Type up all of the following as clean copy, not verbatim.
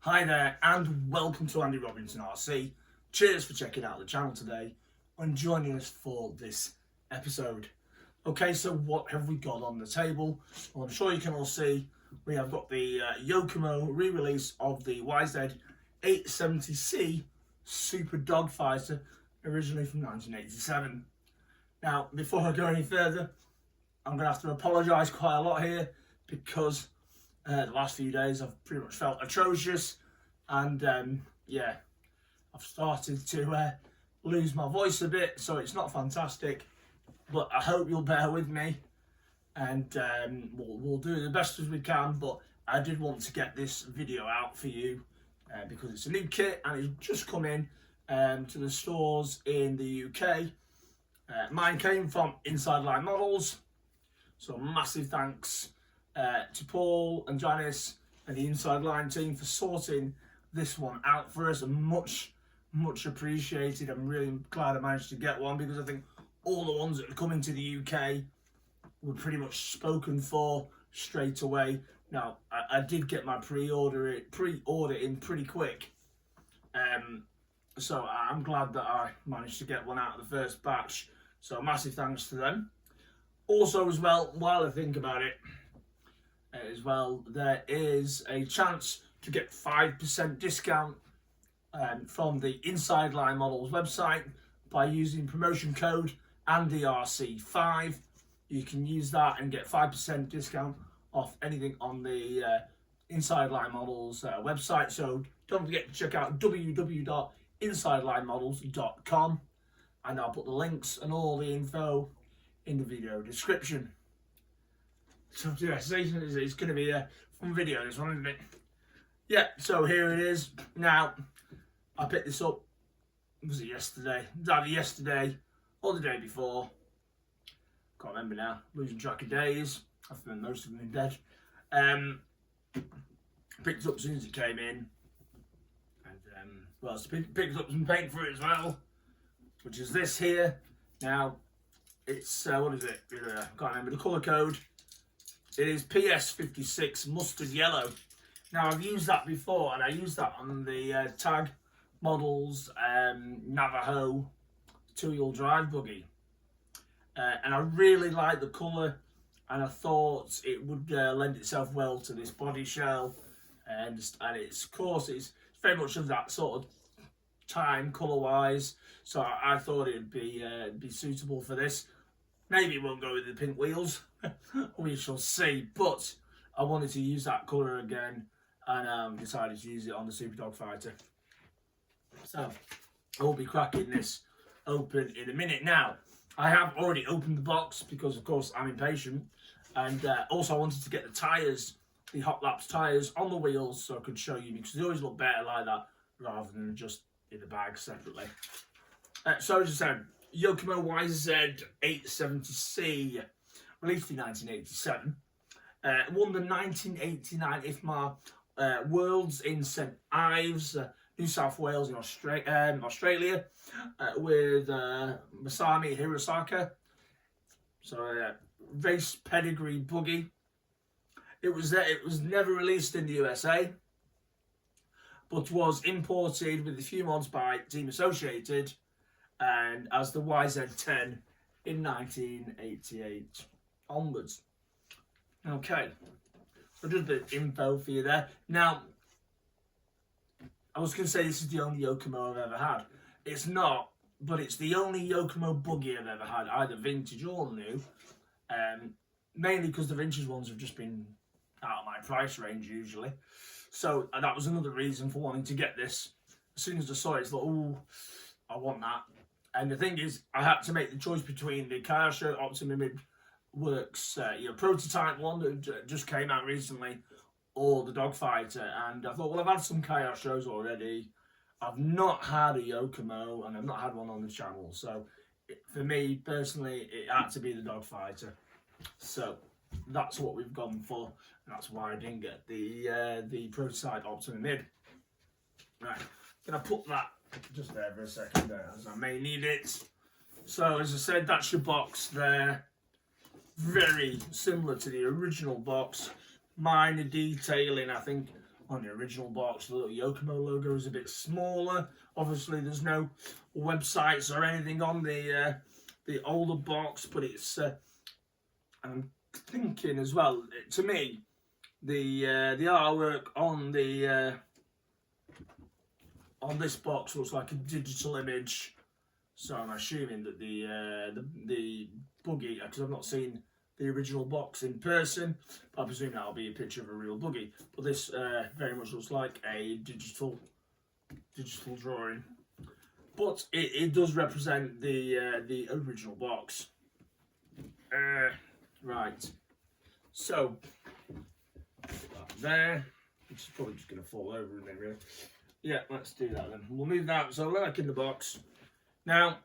Hi there and welcome to Andy Robinson RC. Cheers for checking out the channel today and joining us for this episode. Okay, so what have we got on the table? Well, I'm sure you can all see we have got the Yokomo re-release of the YZ870c Super Dogfighter, originally from 1987. Now, before I go any further, I'm going to have to apologise quite a lot here because the last few days I've pretty much felt atrocious, and I've started to lose my voice a bit, so it's not fantastic, but I hope you'll bear with me, and we'll do the best as we can. But I did want to get this video out for you because it's a new kit and it's just come in to the stores in the UK. Mine came from Inside Line Models, so massive thanks to Paul and Janice and the Inside Line team for sorting this one out for us, and much appreciated. I'm really glad I managed to get one because I think all the ones that had come into the UK were pretty much spoken for straight away. Now, I did get my pre-order in pretty quick, so I'm glad that I managed to get one out of the first batch, so massive thanks to them. Also as well, while I think about it, as well, there is a chance to get 5% discount from the Inside Line Models website by using promotion code AndyRC5. You can use that and get 5% discount off anything on the Inside Line Models website. So don't forget to check out www.insidelinemodels.com, and I'll put the links and all the info in the video description. So yeah, it's going to be a fun video, this one, isn't it? Yeah, so here it is. Now, I picked this up, was it yesterday? It was either yesterday or the day before. Can't remember now, losing track of days. I think most of them are dead. Picked it up as soon as it came in. And, well, picked up some paint for it as well, which is this here. Now, it's, what is it? I can't remember the colour code. It is PS56 Mustard Yellow. Now, I've used that before, and I used that on the Tag Models Navajo two-wheel drive buggy. And I really like the colour, and I thought it would lend itself well to this body shell. And it's, of course, it's very much of that sort of time, colour-wise. So I thought it would be suitable for this. Maybe it won't go with the pink wheels, we shall see, but I wanted to use that colour again, and decided to use it on the Super Dogfighter. So, I will be cracking this open in a minute. Now, I have already opened the box because, of course, I'm impatient, and also I wanted to get the tyres, the Hot Laps tyres on the wheels, so I could show you, because they always look better like that, rather than just in the bag separately. So, as I said, Yokomo YZ870c, released in 1987, won the 1989 IFMA Worlds in St Ives, New South Wales in Australia, with Masami Hirosaka. So race pedigree buggy. It was never released in the USA, but was imported with a few mods by Team Associated, and as the YZ10 in 1988 onwards. Okay, so just a bit of info for you there. Now, I was going to say this is the only Yokomo I've ever had. It's not, but it's the only Yokomo buggy I've ever had, either vintage or new. Mainly because the vintage ones have just been out of my price range usually. So that was another reason for wanting to get this. As soon as I saw it, I thought, oh, I want that. And the thing is, I had to make the choice between the Kyosho Optimum Works prototype one that just came out recently, or the Dogfighter. And I thought, well, I've had some Kyoshos already. I've not had a Yokomo, and I've not had one on the channel. So for me, personally, it had to be the Dogfighter. So that's what we've gone for. And that's why I didn't get the prototype Optimum Mid. Right, gonna put that just there for a second there, as I may need it. So as I said, that's your box there. Very similar to the original box. Minor detailing, I think, on the original box. The little Yokomo logo is a bit smaller. Obviously, there's no websites or anything on the older box, but it's. I'm thinking as well. To me, the artwork on this box looks like a digital image. So I'm assuming that the buggy, because I've not seen the original box in person, but I presume that'll be a picture of a real buggy. But this very much looks like a digital drawing. But it does represent the original box. Right. So there. It's probably just going to fall over, isn't it, really? Yeah, let's do that then. We'll move that. So we're back in the box. Now,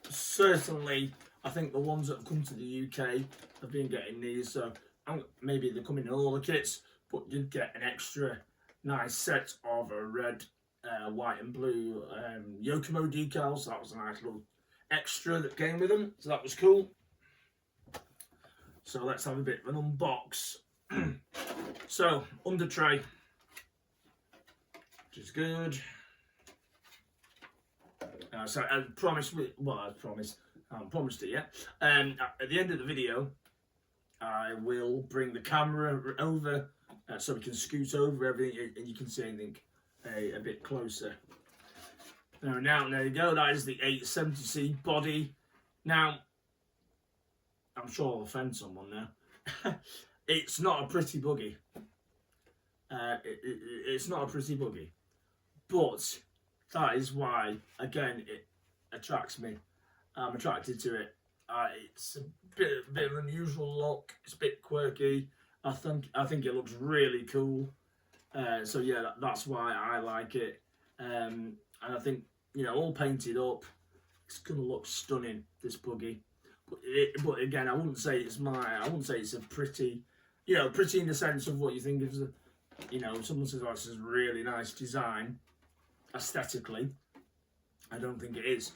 certainly, I think the ones that have come to the UK have been getting these. So maybe they're coming in all the kits, but you get an extra nice set of a red, white and blue Yokomo decals. So that was a nice little extra that came with them. So that was cool. So let's have a bit of an unbox. So, under tray, which is good. So I promised, I haven't promised it yet. At the end of the video, I will bring the camera over so we can scoot over everything and you can see anything a bit closer. Now, there you go. That is the 870c body. Now, I'm sure I'll offend someone now. It's not a pretty buggy. It's not a pretty buggy. But that is why, again, it attracts me. I'm attracted to it. It's a bit of an unusual look. It's a bit quirky. I think it looks really cool. So yeah, that's why I like it. And I think, you know, all painted up, it's gonna look stunning, this buggy. But again, I wouldn't say it's a pretty, you know, pretty in the sense of what you think is, you know, someone says, oh, this is a really nice design, aesthetically. I don't think it is,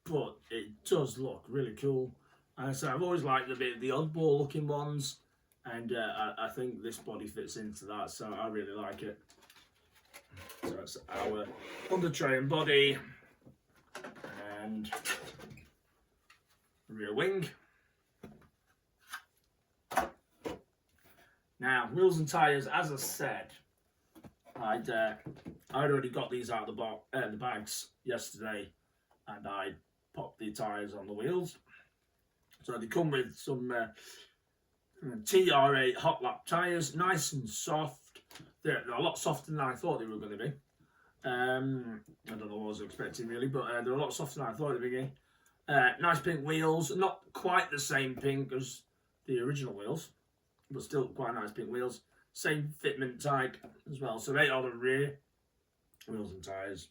but it does look really cool. And so I've always liked the oddball looking ones, and I think this body fits into that, so I really like it. So it's our under tray and body, and rear wing. Now, wheels and tyres, as I said, I'd already got these out of the bags yesterday, and I popped the tyres on the wheels. So they come with some TR8 hot lap tyres, nice and soft. They're a lot softer than I thought they were going to be. I don't know what I was expecting really, but they're a lot softer than I thought at the beginning. Nice pink wheels, not quite the same pink as the original wheels, but still quite nice pink wheels. Same fitment type as well. So they are the rear wheels and tyres.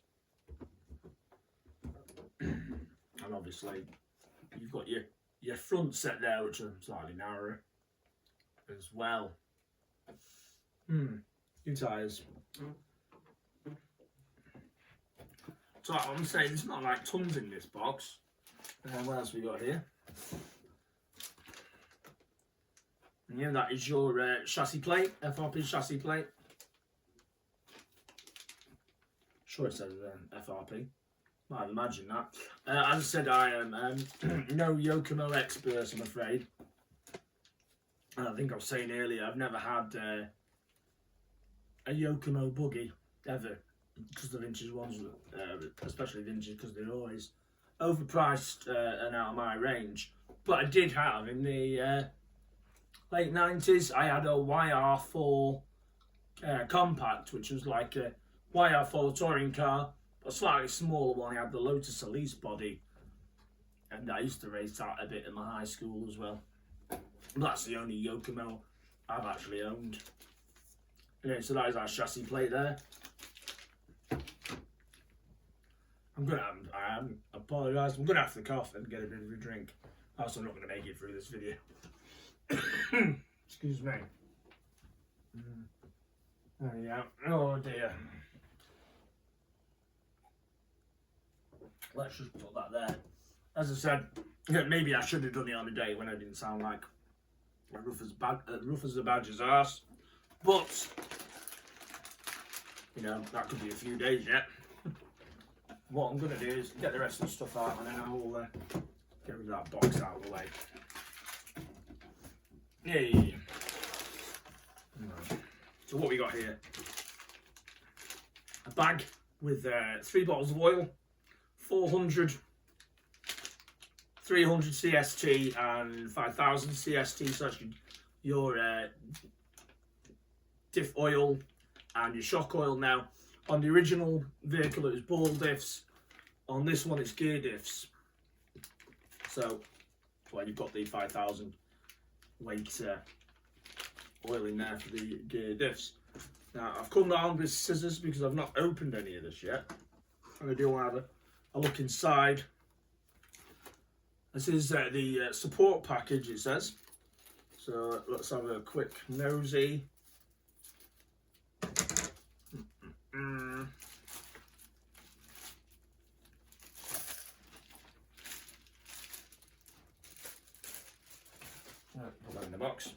And obviously you've got your front set there, which are slightly narrower as well. New tyres. So I'm saying there's not like tons in this box. What else we got here? And yeah, that is your chassis plate, FRP chassis plate. Sure it says FRP. I'd imagine that. As I said, I am no Yokomo expert, I'm afraid. And I think I was saying earlier, I've never had a Yokomo buggy ever, because the vintage ones, especially vintage, because they're always overpriced and out of my range. But I did have in the late 90s, I had a YR4 compact, which was like a YR4 touring car, a slightly smaller one. I had the Lotus Elise body, and I used to race that a bit in my high school as well. That's the only Yokomo I've actually owned. Anyway, so that is our chassis plate there. I apologise, I'm gonna have to cough and get a bit of a drink. Also, I'm not gonna make it through this video. Excuse me. There you go. Oh dear. Let's just put that there. As I said, maybe I should have done it on a day when I didn't sound like rough as a badger's arse. But you know, that could be a few days yet. What I'm going to do is get the rest of the stuff out, and then I will get rid of that box out of the way. Yay! Right. So what we got here? A bag with 3 bottles of oil, 400, 300 CST and 5000 CST, so that's your diff oil and your shock oil. Now, on the original vehicle it was ball diffs, on this one it's gear diffs. So, well, you've got the 5000 weight oil in there for the gear diffs. Now, I've come down with scissors because I've not opened any of this yet. And I do want to have a look inside. This is the support package, it says. So let's have a quick nosy. Put that in the box.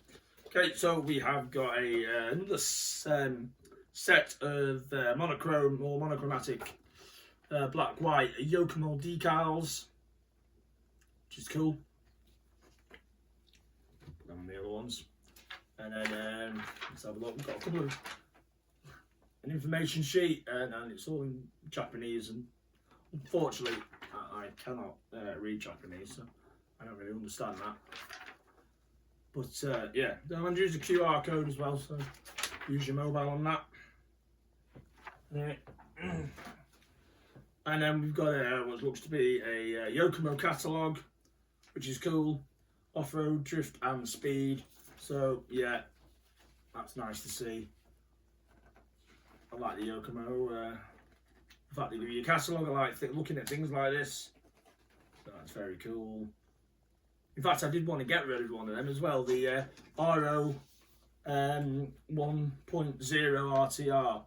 Okay, so we have got another set of monochrome or monochromatic black white Yokomo decals, which is cool. Put them on the other ones, and then let's have a look. We've got a couple of an information sheet, and it's all in Japanese, and unfortunately I cannot read Japanese, so I don't really understand that. But yeah, I'm going to use a QR code as well, so use your mobile on that. Yeah. And then we've got what looks to be a Yokomo catalogue, which is cool. Off-road, drift and speed. So yeah, that's nice to see. I like the Yokomo. The fact they give you a catalogue, I like looking at things like this. So that's very cool. In fact, I did want to get rid of one of them as well, the RO 1.0 RTR.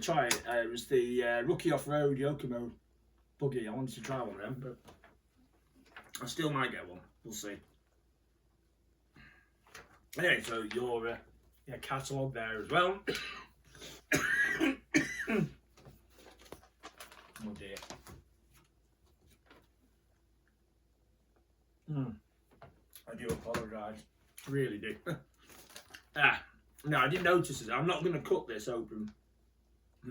Try it. It was the rookie off-road Yokomo buggy. I wanted to try one of them, but I still might get one. We'll see. Anyway, so your catalogue there as well. Oh dear. I do apologise, really do. No, I didn't notice it. I'm not going to cut this open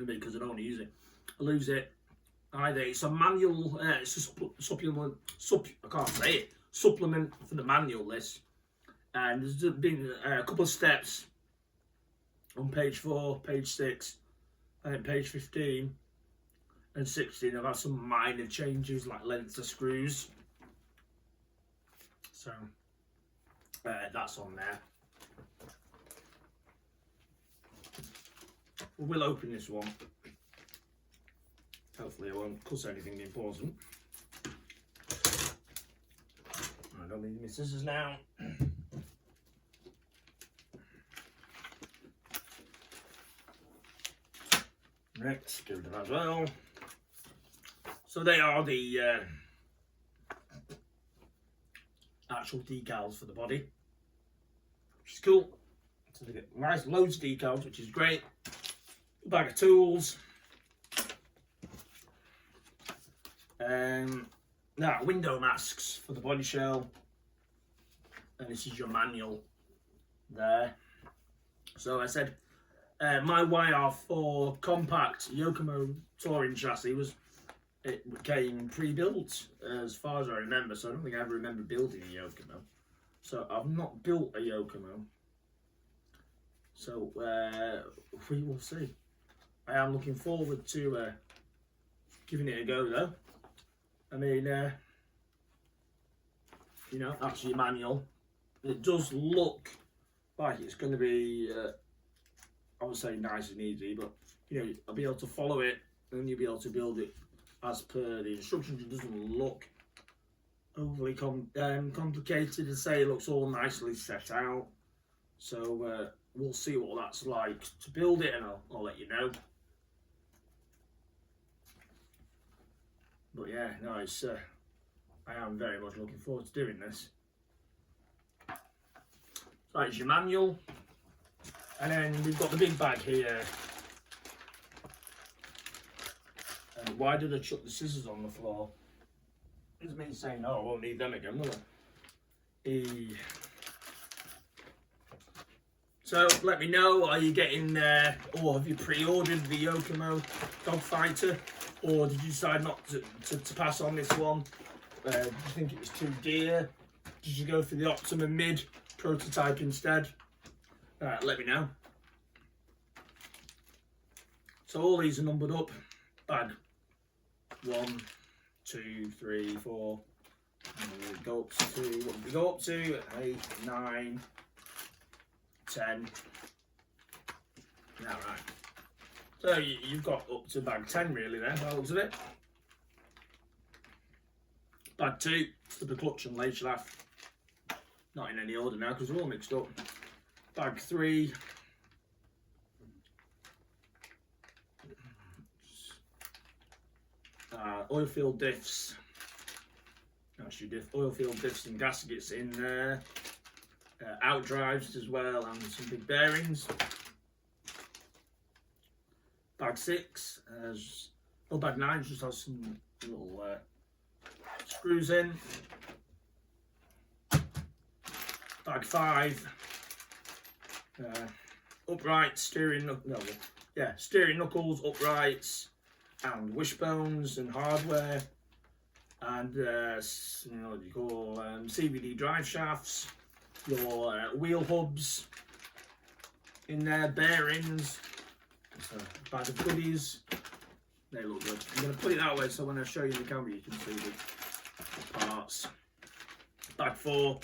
because I don't want to use it. I lose it. Either it's a manual, it's a supplement. I can't say it. Supplement for the manual list, and there's been a couple of steps on page 4, page 6, and then page 15 and 16. I've had some minor changes like length of screws. So that's on there. We'll open this one. Hopefully I won't cuss anything important. I don't need my scissors now. Next, give it that as well. So they are the actual decals for the body, which is cool. So they get nice loads of decals, which is great. A bag of tools. Now window masks for the body shell, and this is your manual there. So I said my YR4 compact Yokomo touring chassis came pre-built as far as I remember, so I don't think I ever remember building a Yokomo. So I've not built a Yokomo. So we will see. I am looking forward to giving it a go though. I mean, you know, that's your manual. It does look like it's going to be, I would say nice and easy, but you know, I'll be able to follow it and you'll be able to build it as per the instructions. It doesn't look overly complicated, and say it looks all nicely set out. So we'll see what that's like to build it, and I'll let you know. But yeah, no, it's I am very much looking forward to doing this. So it's your manual, and then we've got the big bag here, And why did I chuck the scissors on the floor? It's me saying, oh, I won't need them again, will I? So let me know, are you getting, or have you pre-ordered the Yokomo Dogfighter? Or did you decide not to pass on this one? Did you think it was too dear? Did you go for the Optimum Mid prototype instead? Let me know. So all these are numbered up. Bag 1, 2, 3, 4. And we go up to, what did we go up to? 8, 9, 10. Yeah, right. So you've got up to bag 10 really then, by the looks of it. Bag 2, the clutch and lay shaft. Not in any order now because they're all mixed up. Bag 3. Oil field diffs. Actually, oil field diffs and gaskets in there. Out drives as well, and some big bearings. Bag 6 has, oh, bag 9 just has some little screws in. Bag 5, upright steering, steering knuckles, uprights, and wishbones and hardware, and what do you call CVD drive shafts, your wheel hubs in there, bearings. So, bag of goodies. They look good. I'm going to put it that way so when I show you the camera you can see the parts. Bag 4.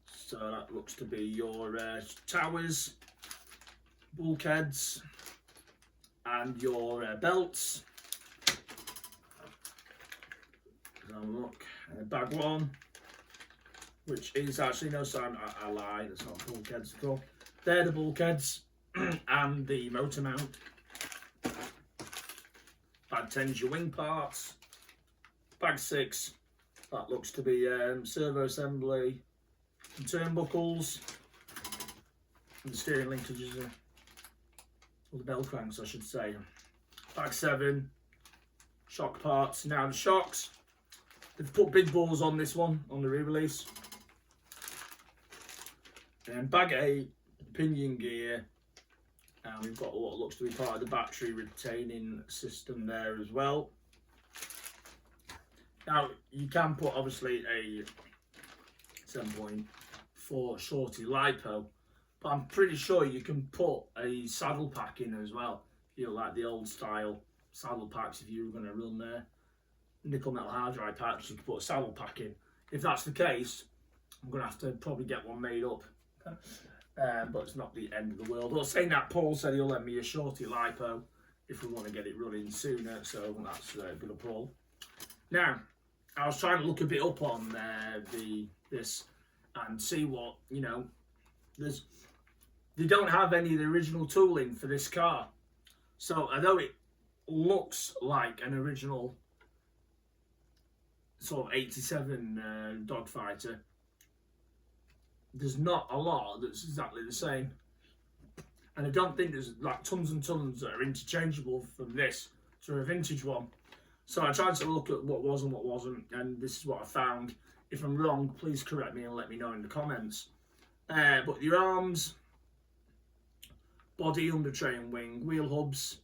So that looks to be your towers, bulkheads, and your belts. Let's have a look. Bag 1, which is actually, no, sorry, I lied, it's not bulkheads at all. They're the bulkheads and the motor mount. Bag 10 is your wing parts. Bag 6, that looks to be servo assembly and turnbuckles, and the steering linkages, or the bell cranks I should say. Bag 7, shock parts. Now the shocks, they've put big balls on this one, on the re-release. And bag 8, pinion gear, and we've got what looks to be part of the battery retaining system there as well. Now you can put obviously a 7.4 shorty lipo, but I'm pretty sure you can put a saddle pack in as well. You know, like the old style saddle packs, if you were going to run there. Nickel metal hard drive packs, you can put a saddle pack in. If that's the case, I'm going to have to probably get one made up. But it's not the end of the world. Well, saying that, Paul said he'll lend me a shorty lipo if we want to get it running sooner, so that's good of Paul. Now, I was trying to look a bit up on this and see what, you know, they don't have any of the original tooling for this car. So although it looks like an original sort of 87 Dogfighter, there's not a lot that's exactly the same. And I don't think there's like tons and tons that are interchangeable from this to a vintage one. So I tried to look at what was and what wasn't, and this is what I found. If I'm wrong, please correct me and let me know in the comments. But your arms, body, under tray and wing, wheel hubs,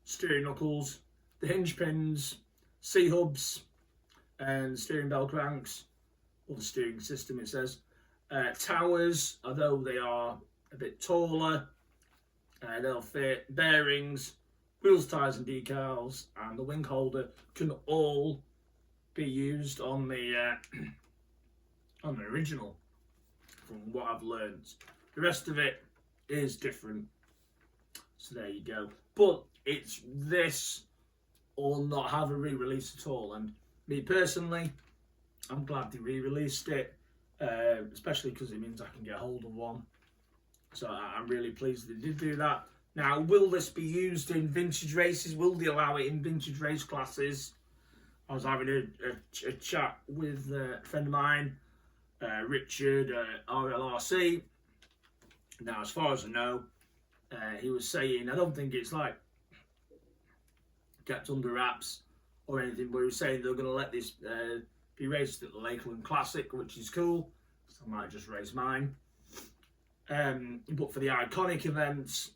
steering knuckles, the hinge pins, C-hubs, and steering bell cranks, or the steering system it says. Towers, although they are a bit taller, they'll fit. Bearings, wheels, tyres and decals, and the wing holder can all be used on the original, from what I've learned. The rest of it is different, so there you go. But it's this or not have a re-release at all, and me personally, I'm glad they re-released it, especially because it means I can get hold of one. So I'm really pleased they did do that. Now, will this be used in vintage races? Will they allow it in vintage race classes? I was having a chat with a friend of mine, Richard, RLRC. Now, as far as I know, he was saying, I don't think it's like kept under wraps or anything, but he was saying they're going to let this be raced at the Lakeland Classic, which is cool. So I might just race mine. But for the iconic events,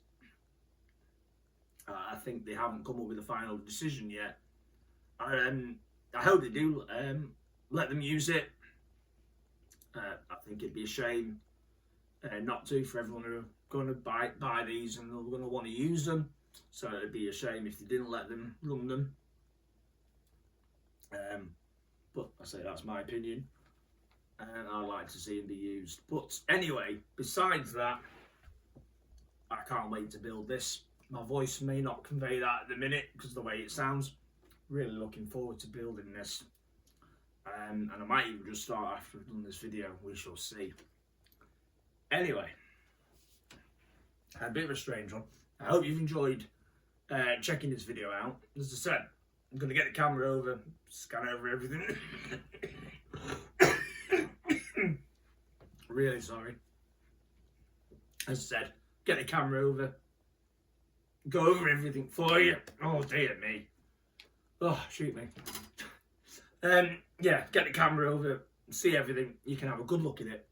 I think they haven't come up with a final decision yet. I hope they do let them use it. I think it'd be a shame not to, for everyone who are going to buy these and they're going to want to use them. So it'd be a shame if they didn't let them run them. But I say that's my opinion, and I'd like to see them be used. But anyway, besides that, I can't wait to build this. My voice may not convey that at the minute because of the way it sounds. Really looking forward to building this. And I might even just start after I've done this video. We shall see. Anyway, a bit of a strange one. I hope you've enjoyed checking this video out. As I said, I'm going to get the camera over, scan over everything. Really sorry. As I said, get the camera over, go over everything for you. Oh dear me. Oh, shoot me. Yeah, get the camera over, see everything. You can have a good look at it.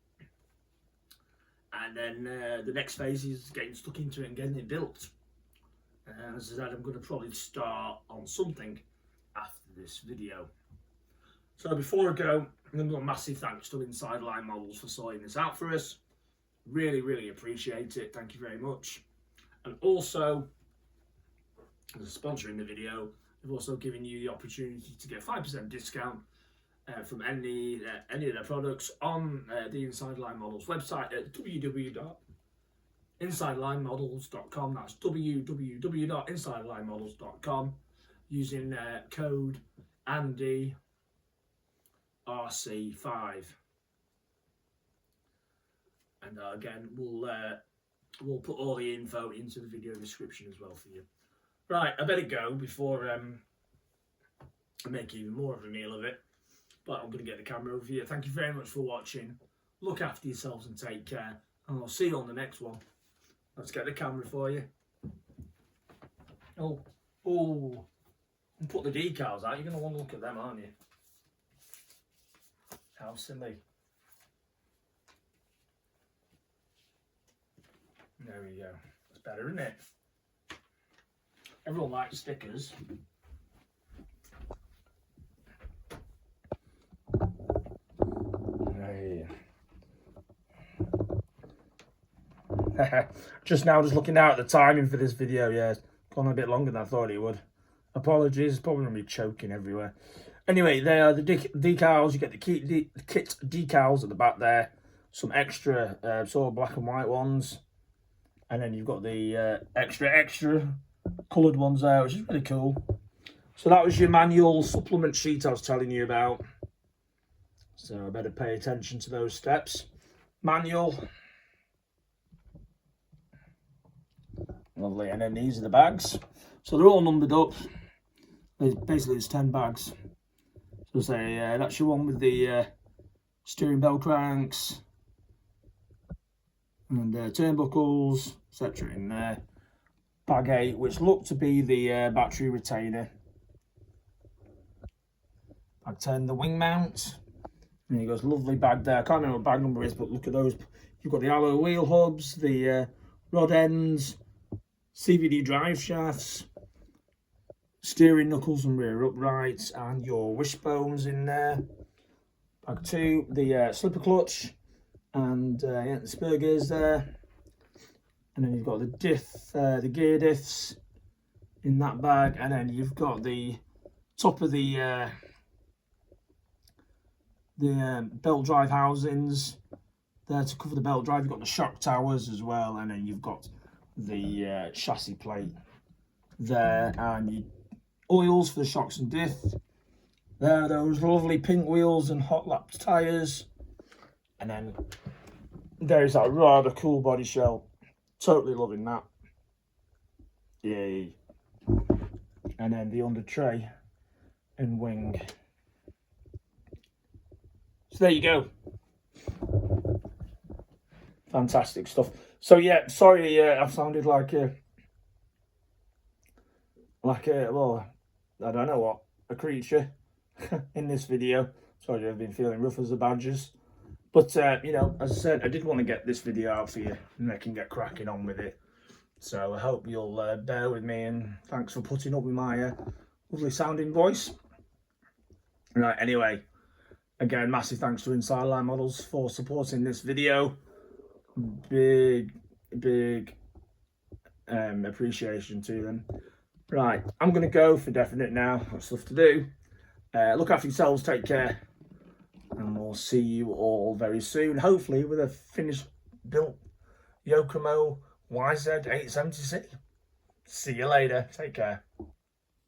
And then the next phase is getting stuck into it and getting it built. As I said, I'm going to probably start on something after this video. So before I go, I'm going to do a massive thanks to Inside Line Models for sorting this out for us. Really, really appreciate it. Thank you very much. And also, as a sponsor in the video, I've also given you the opportunity to get 5% discount from any of their products on the Inside Line Models website at www.insidelinemodels.com. That's www.insidelinemodels.com using code AndyRC5. And again, we'll put all the info into the video description as well for you. Right, I better go before I make even more of a meal of it. But I'm going to get the camera over here. Thank you very much for watching. Look after yourselves and take care. And I'll see you on the next one. Let's get the camera for you. Oh, and put the decals out. You're going to want to look at them, aren't you? How silly. There we go. That's better, isn't it? Everyone likes stickers. Just looking out at the timing for this video. Yeah, it's gone a bit longer than I thought it would. Apologies, it's probably going to be choking everywhere. Anyway, they are the decals. You get the kit decals at the back there. Some extra sort of black and white ones. And then you've got the extra coloured ones there, which is really cool. So that was your manual supplement sheet I was telling you about. So I better pay attention to those steps. Manual. Lovely. And then these are the bags. So they're all numbered up. Basically, it's 10 bags. So say that's your one with the steering bell cranks and turnbuckles, etc. in there. Bag 8, which looked to be the battery retainer. Bag 10, the wing mount. And he goes, lovely bag there. I can't remember what bag number is, but look at those. You've got the alloy wheel hubs, the rod ends, CVD drive shafts, steering knuckles and rear uprights, and your wishbones in there. Bag 2, the slipper clutch, and yeah, the spur gears there. And then you've got the gear diffs in that bag, and then you've got the top of the belt drive housings there to cover the belt drive. You've got the shock towers as well, and then you've got the chassis plate there, and your oils for the shocks and diff. There are those lovely pink wheels and hot lap tyres, and then there's that rather cool body shell. Totally loving that. Yay. And then the under tray and wing. So there you go. Fantastic stuff. So yeah, sorry, I've sounded like a well, I don't know what, a creature in this video. Sorry, I've been feeling rough as the badgers. But, you know, as I said, I did want to get this video out for you and I can get cracking on with it. So I hope you'll bear with me, and thanks for putting up with my lovely sounding voice. Right, anyway, again, massive thanks to Inside Line Models for supporting this video. Big appreciation to them. Right, I'm going to go for definite now. Got stuff to do. Look after yourselves, take care, and we'll see you all very soon, hopefully with a finished built Yokomo YZ870c. See you later, take care.